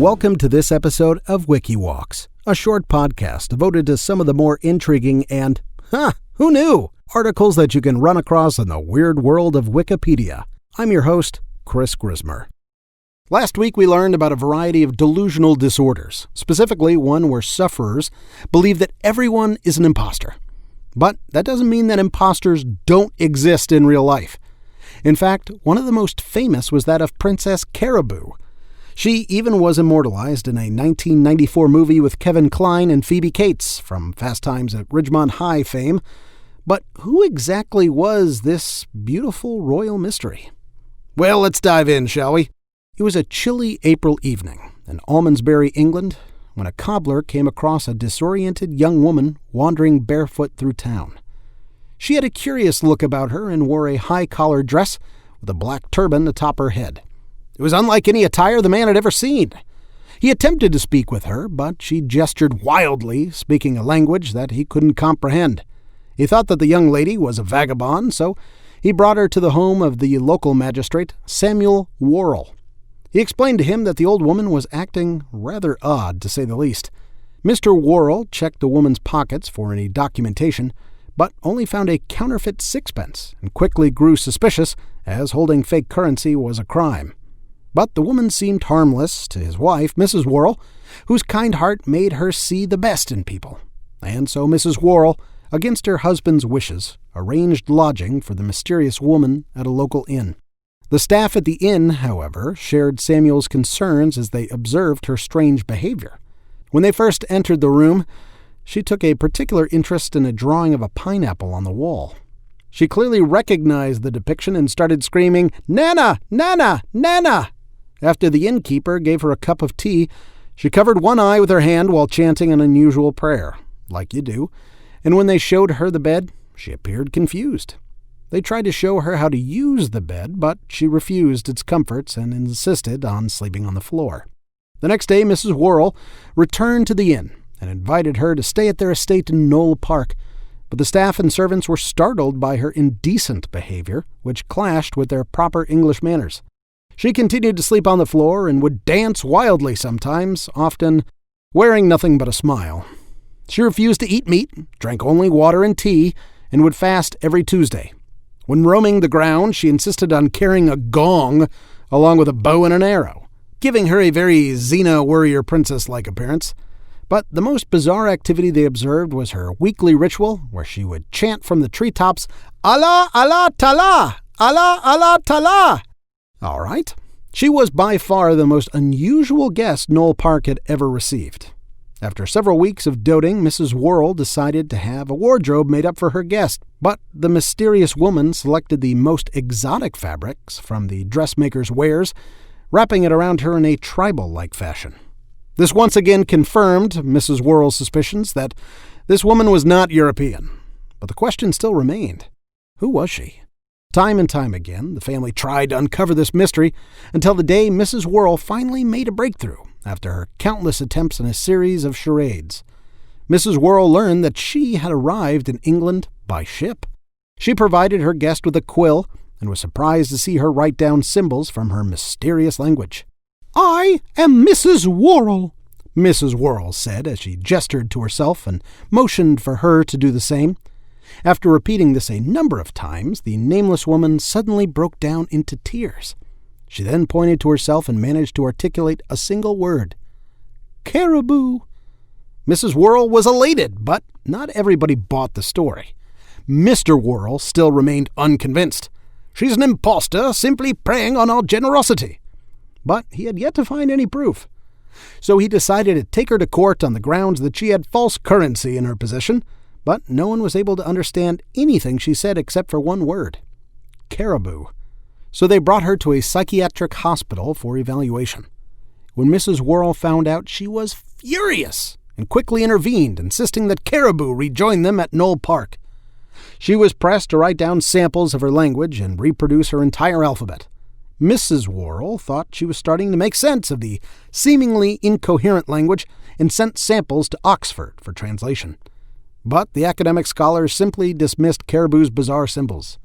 Welcome to this episode of Wiki Walks, a short podcast devoted to some of the more intriguing and, who knew, articles that you can run across in the weird world of Wikipedia. I'm your host, Chris Grismer. Last week we learned about a variety of delusional disorders, specifically one where sufferers believe that everyone is an imposter. But that doesn't mean that imposters don't exist in real life. In fact, one of the most famous was that of Princess Caraboo. She even was immortalized in a 1994 movie with Kevin Kline and Phoebe Cates from Fast Times at Ridgemont High fame. But who exactly was this beautiful royal mystery? Well, let's dive in, shall we? It was a chilly April evening in Almondsbury, England, when a cobbler came across a disoriented young woman wandering barefoot through town. She had a curious look about her and wore a high-collared dress with a black turban atop her head. It was unlike any attire the man had ever seen. He attempted to speak with her, but she gestured wildly, speaking a language that he couldn't comprehend. He thought that the young lady was a vagabond, so he brought her to the home of the local magistrate, Samuel Worrell. He explained to him that the old woman was acting rather odd, to say the least. Mr. Worrell checked the woman's pockets for any documentation, but only found a counterfeit sixpence and quickly grew suspicious, as holding fake currency was a crime. But the woman seemed harmless to his wife, Mrs. Worrell, whose kind heart made her see the best in people. And so Mrs. Worrell, against her husband's wishes, arranged lodging for the mysterious woman at a local inn. The staff at the inn, however, shared Samuel's concerns as they observed her strange behavior. When they first entered the room, she took a particular interest in a drawing of a pineapple on the wall. She clearly recognized the depiction and started screaming, "Nana! Nana! Nana!" After the innkeeper gave her a cup of tea, she covered one eye with her hand while chanting an unusual prayer, like you do, and when they showed her the bed, she appeared confused. They tried to show her how to use the bed, but she refused its comforts and insisted on sleeping on the floor. The next day, Mrs. Worrell returned to the inn and invited her to stay at their estate in Knoll Park, but the staff and servants were startled by her indecent behavior, which clashed with their proper English manners. She continued to sleep on the floor and would dance wildly sometimes, often wearing nothing but a smile. She refused to eat meat, drank only water and tea, and would fast every Tuesday. When roaming the ground, she insisted on carrying a gong along with a bow and an arrow, giving her a very Xena warrior princess-like appearance. But the most bizarre activity they observed was her weekly ritual, where she would chant from the treetops, "Allah, Allah, Tala! Allah, Allah, Tala!" All right. She was by far the most unusual guest Knoll Park had ever received. After several weeks of doting, Mrs. Worrell decided to have a wardrobe made up for her guest, but the mysterious woman selected the most exotic fabrics from the dressmaker's wares, wrapping it around her in a tribal-like fashion. This once again confirmed Mrs. Worrell's suspicions that this woman was not European. But the question still remained. Who was she? Time and time again, the family tried to uncover this mystery until the day Mrs. Worrell finally made a breakthrough after her countless attempts in a series of charades. Mrs. Worrell learned that she had arrived in England by ship. She provided her guest with a quill and was surprised to see her write down symbols from her mysterious language. "I am Mrs. Worrell," Mrs. Worrell said as she gestured to herself and motioned for her to do the same. After repeating this a number of times, the nameless woman suddenly broke down into tears. She then pointed to herself and managed to articulate a single word. "Caraboo." Mrs. Worrell was elated, but not everybody bought the story. Mr. Worrell still remained unconvinced. "She's an impostor, simply preying on our generosity." But he had yet to find any proof. So he decided to take her to court on the grounds that she had false currency in her possession, but no one was able to understand anything she said except for one word: Caraboo. So they brought her to a psychiatric hospital for evaluation. When Mrs. Worrell found out, she was furious and quickly intervened, insisting that Caraboo rejoin them at Knoll Park. She was pressed to write down samples of her language and reproduce her entire alphabet. Mrs. Worrell thought she was starting to make sense of the seemingly incoherent language and sent samples to Oxford for translation. But the academic scholars simply dismissed Caraboo's bizarre symbols.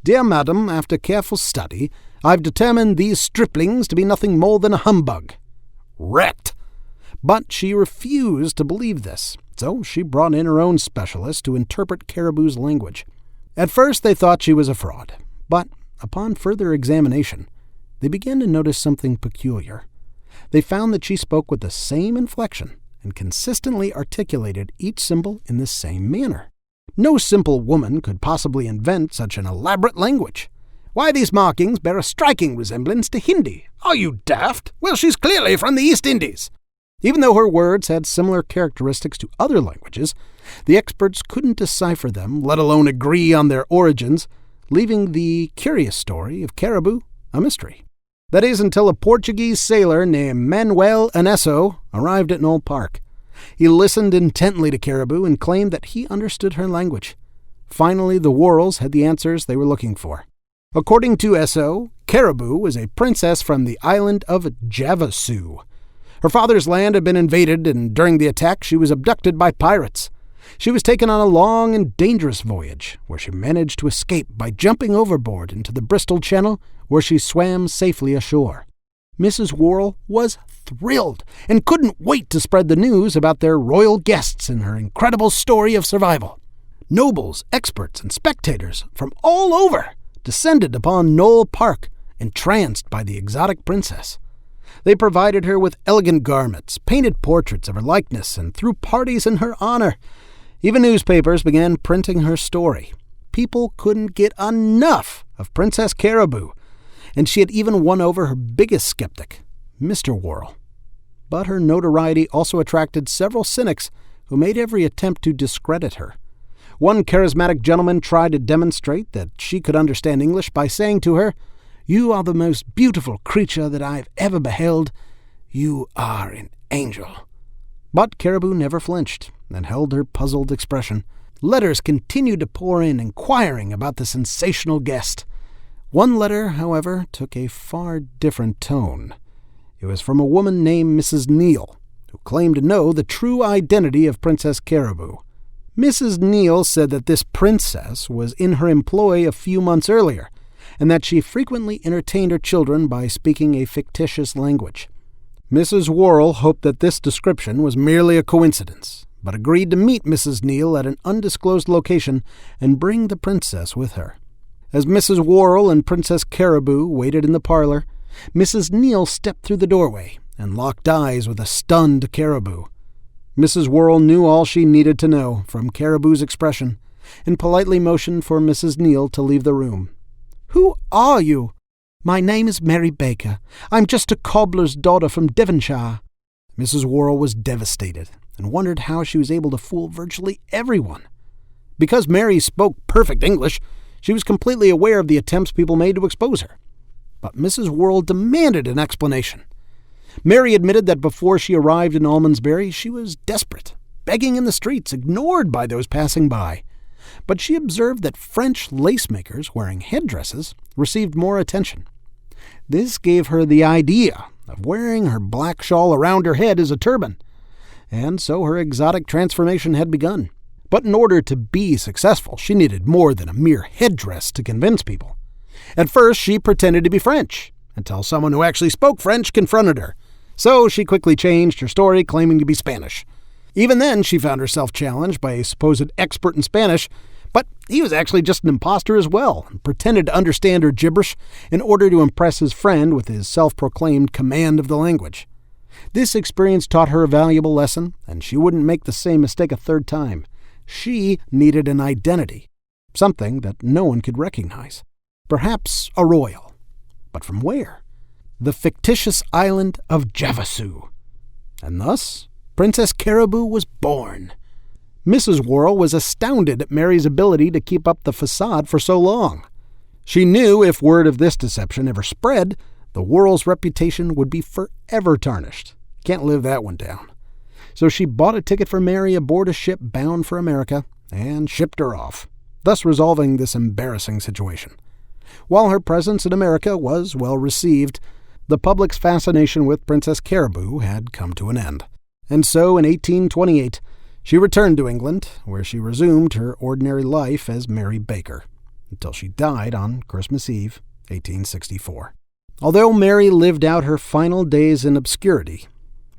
"Dear madam, after careful study, I've determined these striplings to be nothing more than a humbug." wrecked. But she refused to believe this, so she brought in her own specialist to interpret Caraboo's language. At first they thought she was a fraud, but upon further examination, they began to notice something peculiar. They found that she spoke with the same inflection and consistently articulated each symbol in the same manner. No simple woman could possibly invent such an elaborate language. Why, these markings bear a striking resemblance to Hindi. Are you daft? Well, she's clearly from the East Indies. Even though her words had similar characteristics to other languages, the experts couldn't decipher them, let alone agree on their origins, leaving the curious story of Caraboo a mystery. That is, until a Portuguese sailor named Manuel Anesso arrived at Knoll Park. He listened intently to Caraboo and claimed that he understood her language. Finally, the Worrells had the answers they were looking for. According to Esso, Caraboo was a princess from the island of Javasu. Her father's land had been invaded, and during the attack she was abducted by pirates. She was taken on a long and dangerous voyage, where she managed to escape by jumping overboard into the Bristol Channel, where she swam safely ashore. Mrs. Worrell was thrilled and couldn't wait to spread the news about their royal guests and her incredible story of survival. Nobles, experts, and spectators from all over descended upon Knoll Park, entranced by the exotic princess. They provided her with elegant garments, painted portraits of her likeness, and threw parties in her honor. Even newspapers began printing her story. People couldn't get enough of Princess Caraboo, and she had even won over her biggest skeptic, Mr. Worrell. But her notoriety also attracted several cynics who made every attempt to discredit her. One charismatic gentleman tried to demonstrate that she could understand English by saying to her, "You are the most beautiful creature that I have ever beheld. You are an angel." But Caraboo never flinched and held her puzzled expression. Letters continued to pour in, inquiring about the sensational guest. One letter, however, took a far different tone. It was from a woman named Mrs. Neal, who claimed to know the true identity of Princess Caraboo. Mrs. Neal said that this princess was in her employ a few months earlier, and that she frequently entertained her children by speaking a fictitious language. Mrs. Worrell hoped that this description was merely a coincidence, but agreed to meet Mrs. Neal at an undisclosed location and bring the princess with her. As Mrs. Worrell and Princess Caraboo waited in the parlor, Mrs. Neal stepped through the doorway and locked eyes with a stunned Caraboo. Mrs. Worrell knew all she needed to know from Caraboo's expression and politely motioned for Mrs. Neal to leave the room. "Who are you?" "My name is Mary Baker. I'm just a cobbler's daughter from Devonshire." Mrs. Worrell was devastated and wondered how she was able to fool virtually everyone. Because Mary spoke perfect English, she was completely aware of the attempts people made to expose her. But Mrs. Worrell demanded an explanation. Mary admitted that before she arrived in Almondsbury, she was desperate, begging in the streets, ignored by those passing by. But she observed that French lace-makers wearing headdresses received more attention. This gave her the idea of wearing her black shawl around her head as a turban, and so her exotic transformation had begun. But in order to be successful, she needed more than a mere headdress to convince people. At first, she pretended to be French, until someone who actually spoke French confronted her. So she quickly changed her story, claiming to be Spanish. Even then, she found herself challenged by a supposed expert in Spanish, but he was actually just an imposter as well, and pretended to understand her gibberish in order to impress his friend with his self-proclaimed command of the language. This experience taught her a valuable lesson, and she wouldn't make the same mistake a third time. She needed an identity, something that no one could recognize. Perhaps a royal. But from where? The fictitious island of Javasu. And thus, Princess Caraboo was born. Mrs. Worrell was astounded at Mary's ability to keep up the facade for so long. She knew if word of this deception ever spread, the Worrell's reputation would be forever tarnished. Can't live that one down. So she bought a ticket for Mary aboard a ship bound for America and shipped her off, thus resolving this embarrassing situation. While her presence in America was well received, the public's fascination with Princess Caraboo had come to an end. And so in 1828, she returned to England, where she resumed her ordinary life as Mary Baker, until she died on Christmas Eve, 1864. Although Mary lived out her final days in obscurity,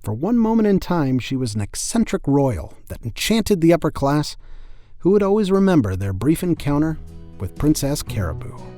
for one moment in time she was an eccentric royal that enchanted the upper class, who would always remember their brief encounter with Princess Caraboo.